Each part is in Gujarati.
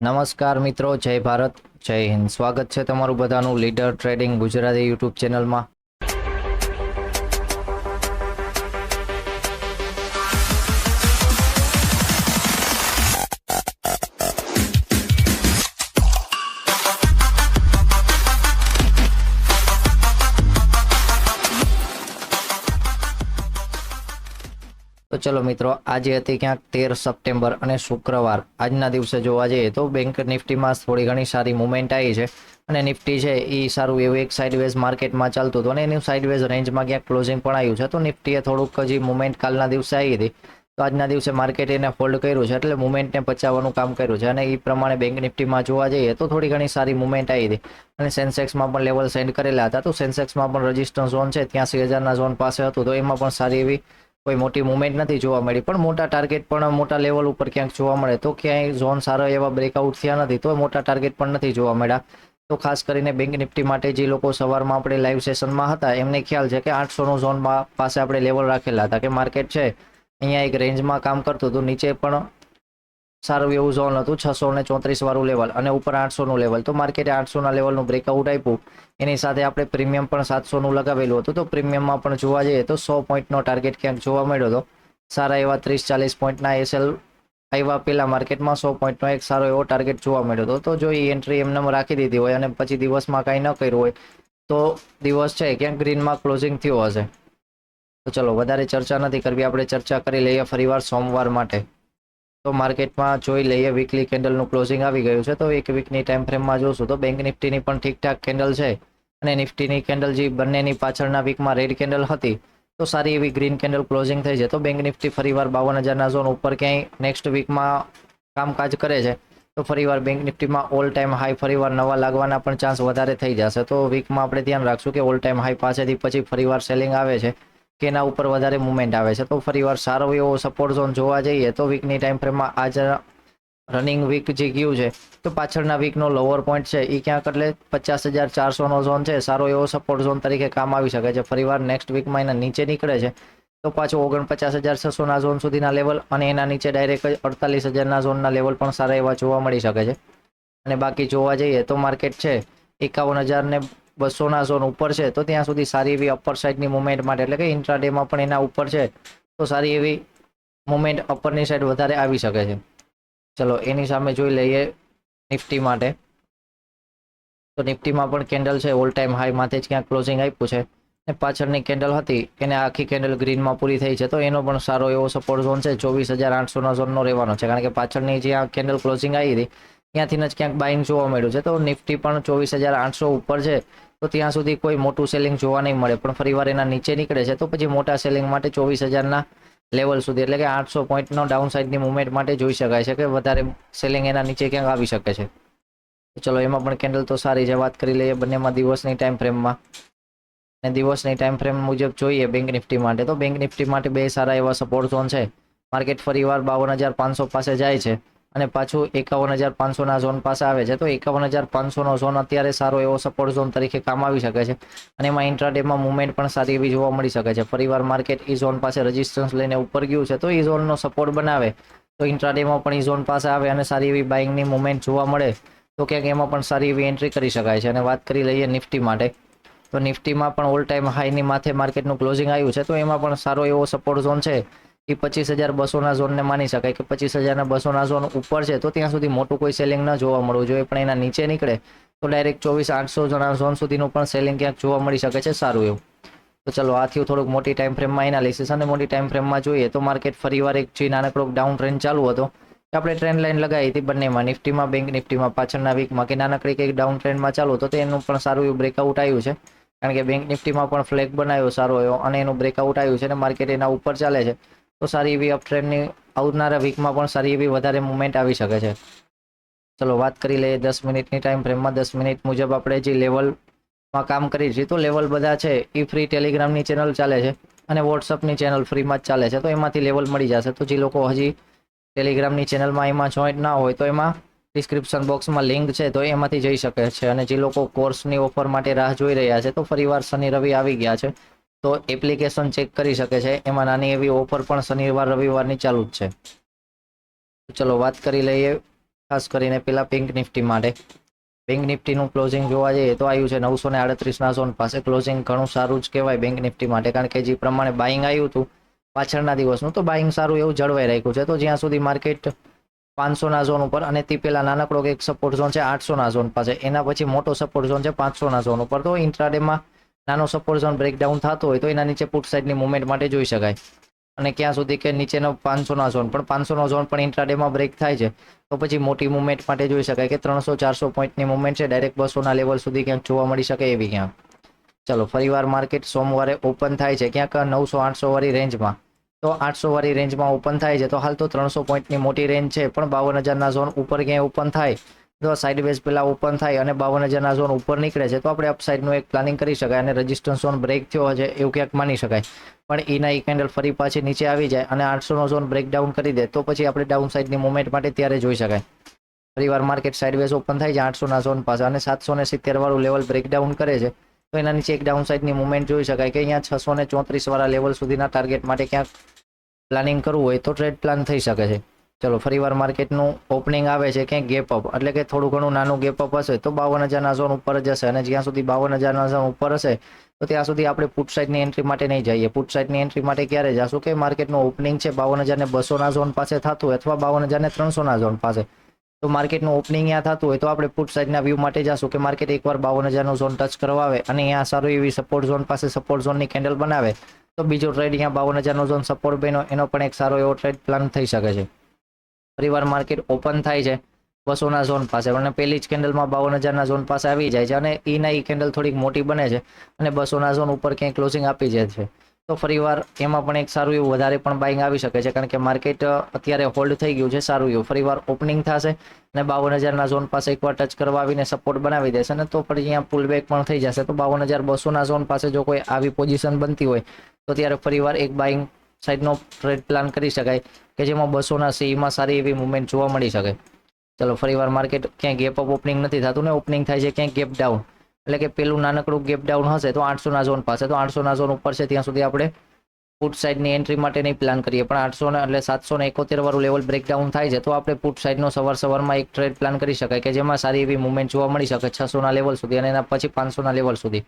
નમસ્કાર મિત્રો, જય ભારત, જય હિન્દ. સ્વાગત છે તમારું બધાનું લીડર ટ્રેડિંગ ગુજરાતી યુટ્યુબ ચેનલમાં. તો ચલો મિત્રો, આજે હતી ક્યાંક 13 સપ્ટેમ્બર અને શુક્રવાર. આજના દિવસે જોવા જઈએ તો બેંક નિફ્ટીમાં થોડી ઘણી સારી મુવમેન્ટ આવી છે અને નિફ્ટી છે એ સારું એવું એક સાઇડવેઝ માર્કેટમાં ચાલતું હતું અને એનું સાઇડવેઝ રેન્જમાં ક્યાંક ક્લોઝિંગ પણ આવ્યું છે. તો નિફ્ટીએ થોડુંક હજી મુવમેન્ટ કાલના દિવસે આવી હતી, તો આજના દિવસે માર્કેટ એને હોલ્ડ કર્યું છે, એટલે મુવમેન્ટને પચાવવાનું કામ કર્યું છે અને એ પ્રમાણે બેંક નિફ્ટીમાં જોવા જઈએ તો થોડી ઘણી સારી મુવમેન્ટ આવી હતી અને સેન્સેક્સમાં પણ લેવલ સેન્ડ કરેલા હતા. તો સેન્સેક્સમાં પણ રજિસ્ટન્સ ઝોન છે 83,000ના ઝોન પાસે હતું, તો એમાં પણ સારી એવી કોઈ મોટી મુવમેન્ટ નથી જોવા મળી, પણ મોટા ટાર્ગેટ પણ મોટા લેવલ ઉપર ક્યાંક જોવા મળે તો ક્યાંય ઝોન સારા એવા બ્રેકઆઉટ થયા નથી, તો મોટા ટાર્ગેટ પણ નથી જોવા મળ્યા. તો ખાસ કરીને બેંક નિફ્ટી માટે જે લોકો સવારમાં આપણે લાઈવ સેશનમાં હતા એમને ખ્યાલ છે કે 800નો ઝોન પાસે આપણે લેવલ રાખેલા હતા કે માર્કેટ છે અહીંયા એક રેન્જમાં કામ કરતું હતું, નીચે પણ સારું એવું ઝોન હતું 634 વાળું લેવલ અને ઉપર 800નું લેવલ. તો માર્કેટે 800ના લેવલનું બ્રેકઆઉટ આપ્યું, એની સાથે આપણે પ્રીમિયમ પણ 700નું લગાવેલું હતું. તો પ્રીમિયમમાં પણ જોવા જઈએ તો 100 પોઈન્ટનો ટાર્ગેટ ક્યાંક જોવા મળ્યો હતો. સારા એવા 30-40 પોઈન્ટના એસએલ આવ્યા પહેલા માર્કેટમાં 100 પોઈન્ટનો એક સારો એવો ટાર્ગેટ જોવા મળ્યો હતો. તો જો એ એન્ટ્રી એમને રાખી દીધી હોય અને પછી દિવસમાં કાંઈ ન કર્યું હોય તો દિવસ છે ક્યાંક ગ્રીનમાં ક્લોઝિંગ થયો હશે. તો ચલો વધારે ચર્ચા નથી કરવી, આપણે ચર્ચા કરી લઈએ ફરીવાર સોમવાર માટે. તો માર્કેટમાં જોઈ લઈએ, વીકલી કેન્ડલનું ક્લોઝિંગ આવી ગયું છે. તો એક વીકની ટાઈમ ફ્રેમમાં જોશું તો બેંક નિફ્ટીની પણ ઠીકઠાક કેન્ડલ છે અને નિફ્ટીની કેન્ડલ જે બંનેની પાછળના વીકમાં રેડ કેન્ડલ હતી તો સારી એવી ગ્રીન કેન્ડલ ક્લોઝિંગ થઈ છે. તો બેંક નિફ્ટી ફરીવાર 52,000ના ઝોન ઉપર ક્યાંય નેક્સ્ટ વીકમાં કામકાજ કરે છે તો ફરીવાર બેંક નિફ્ટીમાં ઓલ ટાઈમ હાઈ ફરીવાર નવા લાગવાના પણ ચાન્સ વધારે થઈ જશે. તો વીકમાં આપણે ધ્યાન રાખશું કે ઓલ ટાઈમ હાઈ પાસેથી પછી ફરીવાર સેલિંગ આવે છે કે એના ઉપર વધારે મુવમેન્ટ આવે છે. તો ફરીવાર સારો એવો સપોર્ટ ઝોન જોવા જઈએ તો વીકની ટાઈમ ફ્રેમમાં આજ રનિંગ વીક જે ગયું છે તો પાછળના વીકનો લોઅર પોઈન્ટ છે એ ક્યાંક એટલે 50,400નો ઝોન છે, સારો એવો સપોર્ટ ઝોન તરીકે કામ આવી શકે છે. ફરીવાર નેક્સ્ટ વીકમાં એના નીચે નીકળે છે તો પાછું 49,600ના ઝોન સુધીના લેવલ અને એના નીચે ડાયરેક્ટ 48,000ના ઝોનના લેવલ પણ સારા એવા જોવા મળી શકે છે. અને બાકી જોવા જઈએ તો માર્કેટ છે 51,200ના ઝોન ઉપર છે, તો ત્યાં સુધી સારી એવી અપર સાઇડની મુવમેન્ટ માટે એટલે કે ઇન્ટ્રાડેમાં પણ એના ઉપર છે તો સારી એવી મુવમેન્ટ અપરની સાઈડ વધારે આવી શકે છે. ચલો એની સામે જોઈ લઈએ નિફ્ટી માટે. તો નિફ્ટીમાં પણ કેન્ડલ છે ઓલ ટાઈમ હાઈ માથે જ ક્યાંક ક્લોઝિંગ આપ્યું છે અને પાછળની કેન્ડલ હતી એને આખી કેન્ડલ ગ્રીનમાં પૂરી થઈ છે, તો એનો પણ સારો એવો સપોર્ટ ઝોન છે 24,800ના ઝોનનો રહેવાનો છે, કારણ કે પાછળની જે આ કેન્ડલ ક્લોઝિંગ આવી હતી ત્યાંથી જ ક્યાંક બાઇંગ જોવા મળ્યું છે. તો નિફ્ટી પણ 24,800 ઉપર છે તો ત્યાં સુધી કોઈ મોટું સેલિંગ જોવા નહીં મળે, પણ ફરીવાર એના નીચે નીકળે છે તો પછી મોટા સેલિંગ માટે 24,000ના લેવલ સુધી એટલે કે 800 પોઈન્ટનો ડાઉન સાઇડની મુવમેન્ટ માટે જોઈ શકાય છે કે વધારે સેલિંગ એના નીચે ક્યાંક આવી શકે છે. ચલો એમાં પણ કેન્ડલ તો સારી છે. વાત કરી લઈએ બંનેમાં દિવસની ટાઈમ ફ્રેમમાં. અને દિવસની ટાઈમ ફ્રેમ મુજબ જોઈએ બેંક નિફ્ટી માટે તો બેંક નિફ્ટી માટે બે સારા એવા સપોર્ટ ઝોન છે. માર્કેટ ફરીવાર 52,500 પાસે જાય છે અને પાછું 51,500ના ઝોન પાસે આવે છે. તો 51,500નો ઝોન અત્યારે સારો એવો સપોર્ટ ઝોન તરીકે કામ આવી શકે છે અને એમાં ઇન્ટ્રાડેમાં મુવમેન્ટ પણ સારી એવી જોવા મળી શકે છે. ફરીવાર માર્કેટ ઈ ઝોન પાસે રેઝિસ્ટન્સ લઈને ઉપર ગયું છે તો ઈ ઝોનનો સપોર્ટ બનાવે તો ઇન્ટ્રાડેમાં પણ ઈ ઝોન પાસે આવે અને સારી એવી બાઇંગની મુવમેન્ટ જોવા મળે તો ક્યાંક એમાં પણ સારી એવી એન્ટ્રી કરી શકાય છે. અને વાત કરી લઈએ નિફ્ટી માટે તો નિફ્ટીમાં પણ ઓલ ટાઈમ હાઈની માથે માર્કેટનું ક્લોઝિંગ આવ્યું છે, તો એમાં પણ સારો એવો સપોર્ટ ઝોન છે એ 25,200ના ઝોનને માની શકાય કે 25,200ના ઝોન ઉપર છે તો ત્યાં સુધી મોટું કોઈ સેલિંગ ન જોવા મળવું જોઈએ, પણ એના નીચે નીકળે તો ડાયરેક્ટ 24,800ના ઝોન સુધીનું પણ સેલિંગ ક્યાંક જોવા મળી શકે છે સારું એવું. તો ચલો આ થયું થોડુંક મોટી ટાઈમ ફ્રેમમાં એનાલિસિસ. અને મોટી ટાઈમ ફ્રેમમાં જોઈએ તો માર્કેટ ફરીવાર એક જે નાનકડો ડાઉન ટ્રેન્ડ ચાલુ હતો આપણે ટ્રેન્ડ લાઈન લગાવી હતી બંનેમાં, નિફ્ટીમાં બેંક નિફ્ટીમાં પાછળના વીકમાં કે નાનકડી કંઈક ડાઉન ટ્રેન્ડમાં ચાલુ હતો તો એનું પણ સારું એવું બ્રેકઆઉટ આવ્યું છે, કારણ કે બેંક નિફ્ટીમાં પણ ફ્લેગ બનાવ્યો સારો એવો અને એનું બ્રેકઆઉટ આવ્યું છે અને માર્કેટ એના ઉપર ચાલે છે તો સારી એવી અપ ટ્રેન્ડની આવનારા વીકમાં પણ સારી એવી વધારે મુવમેન્ટ આવી શકે છે. ચલો વાત કરી લઈએ 10 મિનિટની ટાઈમ ફ્રેમમાં. 10 મિનિટ મુજબ આપણે જે લેવલમાં કામ કરી છીએ તો લેવલ બધા છે એ ફ્રી ટેલિગ્રામની ચેનલ ચાલે છે અને વોટ્સઅપની ચેનલ ફ્રીમાં જ ચાલે છે, તો એમાંથી લેવલ મળી જશે. તો જે લોકો હજી ટેલિગ્રામની ચેનલમાં એમાં જોઈન્ટ ના હોય તો એમાં ડિસ્ક્રિપ્શન બોક્સમાં લિંક છે તો એમાંથી જઈ શકે છે. અને જે લોકો કોર્સની ઓફર માટે રાહ જોઈ રહ્યા છે તો ફરીવાર શનિ રવિ આવી ગયા છે તો એપ્લિકેશન ચેક કરી શકે છે, એમાં નાની એવી ઓફર પણ શનિવાર રવિવારની ચાલુ જ છે. ચલો વાત કરી લઈએ ખાસ કરીને પેલા બેંક નિફ્ટી માટે. બેંક નિફ્ટીનું ક્લોઝિંગ જોવા જઈએ તો આવ્યું છે 938ના ઝોન પાસે. ક્લોઝિંગ ઘણું સારું જ કહેવાય બેંક નિફ્ટી માટે, કારણ કે જે પ્રમાણે બાઇંગ આવ્યું હતું પાછળના દિવસનું, તો બાઇંગ સારું એવું જળવાઈ રાખ્યું છે. તો જ્યાં સુધી માર્કેટ 500ના ઝોન ઉપર, અને તે પેલા નાનકડો એક સપોર્ટ ઝોન છે 800ના ઝોન પાસે, એના પછી મોટો સપોર્ટ ઝોન છે 500ના ઝોન ઉપર. તો ઇન્ટ્રાડેમાં નાનો સપોર્ટ ઝોન બ્રેકડાઉન થતો હોય તો એના નીચે પુટ સાઇડની મુવમેન્ટ માટે જોઈ શકાય. અને ક્યાં સુધી કે નીચેનો 500ના ઝોન, પણ 500નો ઝોન પણ ઇન્ટ્રાડેમાં બ્રેક થાય છે તો પછી મોટી મુવમેન્ટ માટે જોઈ શકાય કે 300-400 પોઈન્ટની મુવમેન્ટ છે ડાયરેક્ટ 200ના લેવલ સુધી ક્યાંક જોવા મળી શકે એવી ક્યાંક. ચલો, ફરીવાર માર્કેટ સોમવારે ઓપન થાય છે ક્યાંક 900-800 વાળી રેન્જમાં. તો 800 વાળી રેન્જમાં ઓપન થાય છે તો હાલ તો 300 પોઈન્ટની મોટી રેન્જ છે, પણ 52000ના ઝોન ઉપર ક્યાંય ઓપન થાય તો સાઇડવેઝ પેલા ઓપન થાય અને 52000ના ઝોન ઉપર નીકળે છે તો આપણે અપસાઇડનું એક પ્લાનિંગ કરી શકાય અને રેઝિસ્ટન્સ ઝોન બ્રેક થયો છે એવું ક્યાંક માની શકાય. પણ એના એક કેન્ડલ ફરી પાછી નીચે આવી જાય અને 800નો ઝોન બ્રેકડાઉન કરી દે તો પછી આપણે ડાઉન સાઇડની મુવમેન્ટ માટે ત્યારે જોઈ શકાય. ફરીવાર માર્કેટ સાઇડવેઝ ઓપન થાય છે 800ના ઝોન પાસે અને 770 વાળું લેવલ બ્રેકડાઉન કરે છે તો એના નીચે એક ડાઉન સાઇડની મુવમેન્ટ જોઈ શકાય કે અહીંયા 634 વાળા લેવલ સુધીના ટાર્ગેટ માટે ક્યાંક પ્લાનિંગ કરવું હોય તો ટ્રેડ પ્લાન થઈ શકે છે. ચલો, ફરીવાર માર્કેટનું ઓપનિંગ આવે છે ક્યાંક ગેપ અપ, એટલે કે થોડું ઘણું નાનું ગેપ અપ હશે તો 52000ના ઝોન ઉપર જ હશે, અને જ્યાં સુધી 52000ના ઝોન ઉપર હશે તો ત્યાં સુધી આપણે પુટ સાઇડની એન્ટ્રી માટે નહીં જઈએ. પુટ સાઇડની એન્ટ્રી માટે ક્યારે જશું કે માર્કેટનું ઓપનિંગ છે 52200ના ઝોન પાસે થતું હોય અથવા 52300ના ઝોન પાસે. તો માર્કેટનું ઓપનિંગ ત્યાં થતું હોય તો આપણે પુટ સાઇડના વ્યૂ માટે જશું કે માર્કેટ એકવાર 52000નો ઝોન ટચ કરવા આવે અને અહીંયા સારું એવી સપોર્ટ ઝોન પાસે સપોર્ટ ઝોનની કેન્ડલ બનાવે તો બીજો ટ્રેડ અહીંયા 52000નો ઝોન સપોર્ટ બન્યો એનો પણ એક સારો એવો ટ્રેડ પ્લાન થઈ શકે છે. ફરીવાર માર્કેટ ઓપન થાય છે 200ના ઝોન પાસે અને પહેલી જ કેન્ડલમાં 52000ના ઝોન પાસે આવી જાય છે અને એના કેન્ડલ થોડીક મોટી બને છે અને 200ના ઝોન ઉપર ક્યાંય ક્લોઝિંગ આપી જાય છે તો ફરીવાર એમાં પણ એક સારું એવું વધારે પણ બાઇંગ આવી શકે છે, કારણ કે માર્કેટ અત્યારે હોલ્ડ થઈ ગયું છે સારું એવું. ફરીવાર ઓપનિંગ થશે અને 52000ના ઝોન પાસે એકવાર ટચ કરવા આવીને સપોર્ટ બનાવી દેશે ને તો પછી અહીંયા પુલ બેક પણ થઈ જશે. તો 52200ના ઝોન પાસે જો કોઈ આવી પોઝિશન બનતી હોય તો ત્યારે ફરીવાર એક બાઇંગ સાઇડનો ટ્રેડ પ્લાન કરી શકાય કે જેમાં 200ના સીમાં સારી એવી મુવમેન્ટ જોવા મળી શકે. ચલો, ફરીવાર માર્કેટ ક્યાંય ગેપ અપ ઓપનિંગ નથી થતું ને ઓપનિંગ થાય છે ક્યાંય ગેપ ડાઉન, એટલે કે પેલું નાનકડું ગેપ ડાઉન હશે તો 800ના ઝોન પાસે. તો 800ના ઝોન ઉપર છે ત્યાં સુધી આપણે પુટ સાઇડની એન્ટ્રી માટે નહીં પ્લાન કરીએ, પણ 800 એટલે 771 વાળું લેવલ બ્રેકડાઉન થાય છે તો આપણે પુટ સાઇડનો સવારમાં એક ટ્રેડ પ્લાન કરી શકાય કે જેમાં સારી એવી મુવમેન્ટ જોવા મળી શકે 600ના લેવલ સુધી અને એના પછી 500ના લેવલ સુધી.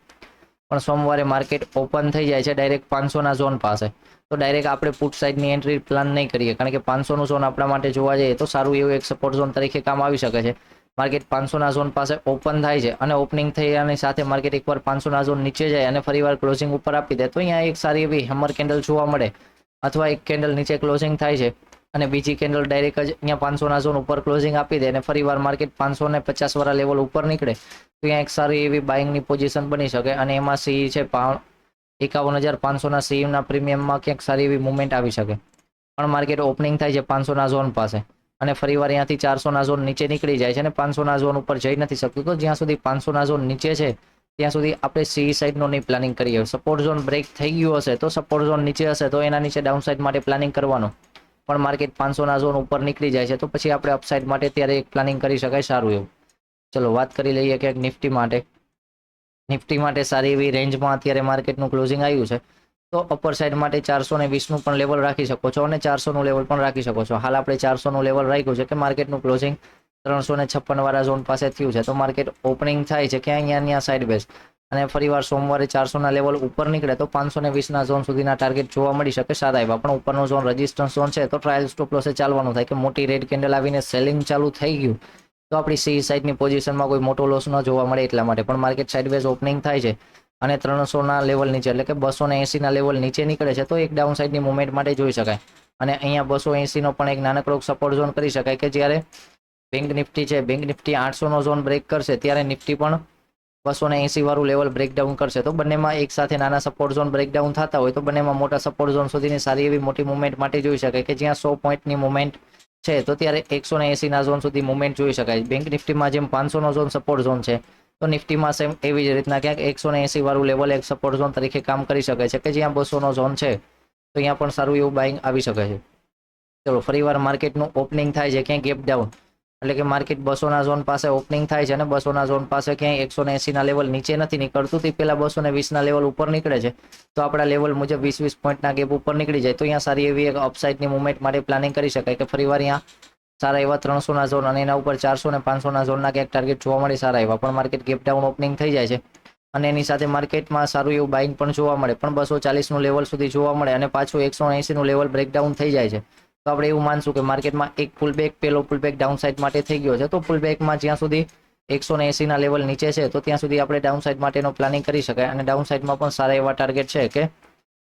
પણ સોમવારે માર્કેટ ઓપન થઈ જાય છે ડાયરેક્ટ 500ના ઝોન પાસે, તો ડાયરેક્ટ આપણે પુટ સાઇડની એન્ટ્રી પ્લાન નહીં કરીએ, કારણ કે 500નું ઝોન આપણા માટે જોવા જઈએ તો સારું એવું એક સપોર્ટ ઝોન તરીકે કામ આવી શકે છે. માર્કેટ 500ના ઝોન પાસે ઓપન થાય છે અને ઓપનિંગ થયાની સાથે માર્કેટ એકવાર 500ના ઝોન નીચે જાય અને ફરીવાર ક્લોઝિંગ ઉપર આપી દે તો અહીંયા એક સારી એવી હેમર કેન્ડલ જોવા મળે, અથવા એક કેન્ડલ નીચે ક્લોઝિંગ થાય છે અને બીજી કેન્ડલ ડાયરેક્ટ જ અહીંયા 500ના ઝોન ઉપર ક્લોઝિંગ આપી દે અને ફરીવાર માર્કેટ 550 વાળા લેવલ ઉપર નીકળે તો અહીંયા એક સારી એવી બાઇંગની પોઝિશન બની શકે અને એમાં સી છે 51500ના સીના પ્રીમિયમમાં ક્યાંક સારી એવી મુવમેન્ટ આવી શકે. પણ માર્કેટ ઓપનિંગ થાય છે 500ના ઝોન પાસે અને ફરીવાર અહીંયાથી 400ના ઝોન નીચે નીકળી જાય છે અને 500ના ઝોન ઉપર જઈ નથી શકતું. તો જ્યાં સુધી 500ના ઝોન નીચે છે ત્યાં સુધી આપણે સી સાઇડનો નહીં પ્લાનિંગ કરીએ. સપોર્ટ ઝોન બ્રેક થઈ ગયું હશે તો સપોર્ટ ઝોન નીચે હશે તો એના નીચે ડાઉન સાઇડ માટે પ્લાનિંગ કરવાનું, પણ માર્કેટ 500ના ઝોન ઉપર નીકળી જાય છે તો પછી આપણે અપસાઇડ માટે ત્યારે એક પ્લાનિંગ કરી શકાય સારું એવું. ચલો, વાત કરી લઈએ ક્યાંક નિફ્ટી માટે. નિફ્ટી માટે સારી એવી રેન્જમાં અત્યારે માર્કેટનું ક્લોઝિંગ આવ્યું છે તો અપર સાઇડ માટે 420નું પણ લેવલ રાખી શકો છો અને 400નું લેવલ પણ રાખી શકો છો. હાલ આપણે 400નું લેવલ રાખ્યું છે કે માર્કેટનું ક્લોઝિંગ 356 વાળા ઝોન પાસે થયું છે તો માર્કેટ ઓપનિંગ થાય છે ક્યાં અહીંયા સાઇડ બેઝ અને ફરીવાર સોમવારે 400ના લેવલ ઉપર નીકળે તો 520ના ઝોન સુધીના ટાર્ગેટ જોવા મળી શકે સારા એવા. પણ ઉપરનો ઝોન રેઝિસ્ટન્સ ઝોન છે તો ટ્રાયલ સ્ટોપ લોસે ચાલવાનું થાય કે મોટી રેડ કેન્ડલ આવીને સેલિંગ ચાલુ થઈ ગયું તો આપણી સી સાઇડની પોઝિશનમાં કોઈ મોટો લોસ ન જોવા મળે એટલા માટે. પણ માર્કેટ સાઇડવેઝ ઓપનિંગ થાય છે અને 300ના લેવલ નીચે એટલે કે 280ના લેવલ નીચે નીકળે છે તો એક ડાઉન સાઇડની મુવમેન્ટ માટે જોઈ શકાય. અને અહીંયા 280નો પણ એક નાનકડો સપોર્ટ ઝોન કરી શકાય કે જ્યારે બેંક નિફ્ટી છે, બેંક નિફ્ટી 800નો ઝોન બ્રેક કરશે ત્યારે નિફ્ટી પણ 280 વાળું લેવલ બ્રેકડાઉન કરશે. તો બંનેમાં એક સાથે નાના સપોર્ટ ઝોન બ્રેકડાઉન થતા હોય તો બંનેમાં મોટા સપોર્ટ ઝોન સુધીની સારી એવી મોટી મુવમેન્ટ માટે જોઈ શકાય કે જ્યાં 100 પોઈન્ટની મુવમેન્ટ છે તો ત્યારે 180ના ઝોન સુધી મુવમેન્ટ જોઈ શકાય. બેંક નિફ્ટીમાં જેમ 500નો ઝોન સપોર્ટ ઝોન છે તો નિફ્ટીમાં સેમ એવી જ રીતના ક્યાંક 180 વાળું લેવલ એક સપોર્ટ ઝોન તરીકે કામ કરી શકે છે કે જ્યાં 200નો ઝોન છે તો અહીંયા પણ સારું એવું બાઇંગ આવી શકે છે. ચલો, ફરીવાર માર્કેટનું ઓપનિંગ થાય છે ક્યાંય ગેપ ડાઉન, એટલે કે માર્કેટ 200ના ઝોન પાસે ઓપનિંગ થાય છે અને 200ના ઝોન પાસે ક્યાંય 180ના લેવલ નીચે નથી નીકળતું તે પહેલા 220ના લેવલ ઉપર નીકળે છે તો આપણા લેવલ મુજબ 20-20 પોઈન્ટના ગેપ ઉપર નીકળી જાય તો અહીંયા સારી એવી એક અપસાઇડની મુવમેન્ટ માટે પ્લાનિંગ કરી શકાય કે ફરીવાર અહીંયા સારા એવા 300ના ઝોન અને એના ઉપર 400 ને 500ના ઝોનના ક્યાંક ટાર્ગેટ જોવા મળે સારા એવા, પણ માર્કેટ ગેપ ડાઉન ઓપનિંગ થઈ જાય છે અને એની સાથે માર્કેટમાં સારું એવું બાઇંગ પણ જોવા મળે, પણ 240નું લેવલ સુધી જોવા મળે અને પાછું 180નું લેવલ બ્રેકડાઉન થઈ જાય છે તો આપણે એવું માનશું કે માર્કેટમાં એક પુલબેક, પેલો પુલબેક ડાઉન સાઇડ માટે થઈ ગયો છે. તો પુલબેકમાં જ્યાં સુધી 180ના લેવલ નીચે છે તો ત્યાં સુધી આપણે ડાઉન સાઇડ માટેનો પ્લાનિંગ કરી શકાય અને ડાઉન સાઇડમાં પણ સારા એવા ટાર્ગેટ છે કે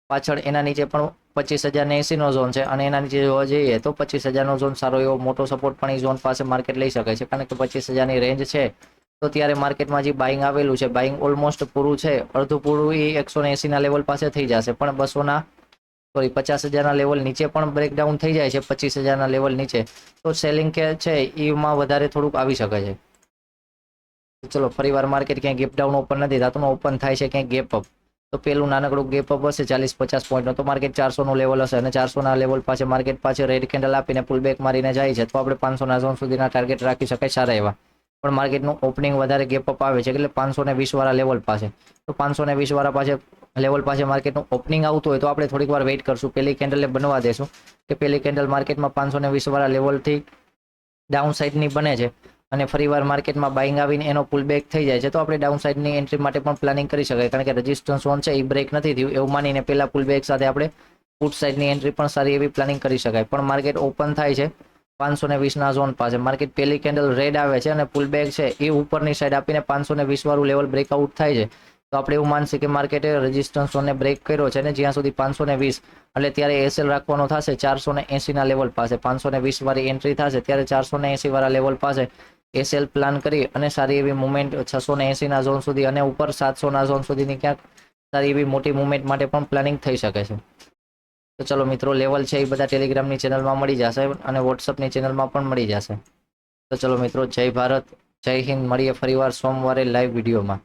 પાછળ એના નીચે પણ 25,080નો ઝોન છે અને એના નીચે જોવા જઈએ તો 25,000નો ઝોન સારો એવો મોટો સપોર્ટ પણ એ ઝોન પાસે માર્કેટ લઈ શકે છે, કારણ કે 25,000ની રેન્જ છે તો ત્યારે માર્કેટમાં જે બાઇંગ આવેલું છે, બાઇંગ ઓલમોસ્ટ પૂરું છે, અડધું પૂરું એ 180ના લેવલ પાસે થઈ જશે, પણ 50,000ના લેવલ નીચે પણ બ્રેકડાઉન થઈ જાય છે 25,000ના લેવલ નીચે, તો સેલિંગ કે છે એમાં વધારે થોડુંક આવી શકે છે. ચલો ફરીવાર માર્કેટ ક્યાંય ગેપ ડાઉન ઓપન નથી થતું, ઓપન થાય છે ક્યાંય ગેપ અપ, તો પેલું નાનકડું ગેપ અપ હશે 40-50 પોઈન્ટનો, તો માર્કેટ 400નું લેવલ હશે અને 400ના લેવલ પાસે માર્કેટ પાસે રેડ કેન્ડલ આપીને પુલ બેક મારીને જાય છે તો આપણે 500ના ઝોન સુધીના ટાર્ગેટ રાખી શકાય સારા એવા, પણ માર્કેટનું ઓપનિંગ વધારે ગેપ અપ આવે છે એટલે 520 વાળા લેવલ પાસે, તો 520 વાળા પાસે લેવલ પાસે માર્કેટનું ઓપનિંગ આવતું હોય તો આપણે થોડીક વાર વેઇટ કરશું, પેલી કેન્ડલને બનવા દેશું કે પેલી કેન્ડલ માર્કેટમાં 520 વાળા લેવલથી ડાઉન સાઇડની બને છે અને ફરીવાર માર્કેટમાં બાઇંગ આવીને એનો પુલ બેક થઈ જાય છે તો આપણે ડાઉન સાઇડની એન્ટ્રી માટે પણ પ્લાનિંગ કરી શકાય, કારણ કે રેઝિસ્ટન્સ ઝોન છે એ બ્રેક નથી થયું એવું માનીને પહેલા પુલ બેક સાથે આપણે પુટ સાઇડની એન્ટ્રી પણ સારી એવી પ્લાનિંગ કરી શકાય. પણ માર્કેટ ઓપન થાય છે 520ના ઝોન પાસે, માર્કેટ પહેલી કેન્ડલ રેડ આવે છે અને પુલ બેક છે એ ઉપરની સાઈડ આપીને 520 વાળું લેવલ બ્રેકઆઉટ થાય છે તો આપણે એવું માનશે કે માર્કેટે રેઝિસ્ટન્સ ઝોનને બ્રેક કર્યો છે અને જ્યાં સુધી 520 એટલે ત્યારે એસએલ રાખવાનો થશે 480ના લેવલ પાસે, 520 વાળી એન્ટ્રી થશે ત્યારે 480 વાળા લેવલ પાસે એસએલ પ્લાન કરી અને સારી એવી મુવમેન્ટ 680ના ઝોન સુધી અને ઉપર 700ના ઝોન સુધીની ક્યાંક સારી એવી મોટી મુવમેન્ટ માટે પણ પ્લાનિંગ થઈ શકે છે. તો ચલો મિત્રો, લેવલ છે એ બધા ટેલિગ્રામની ચેનલમાં મળી જશે અને વોટ્સઅપની ચેનલમાં પણ મળી જશે. તો ચલો મિત્રો, જય ભારત, જય હિન્દ, મળીએ ફરીવાર સોમવારે લાઈવ વિડીયોમાં.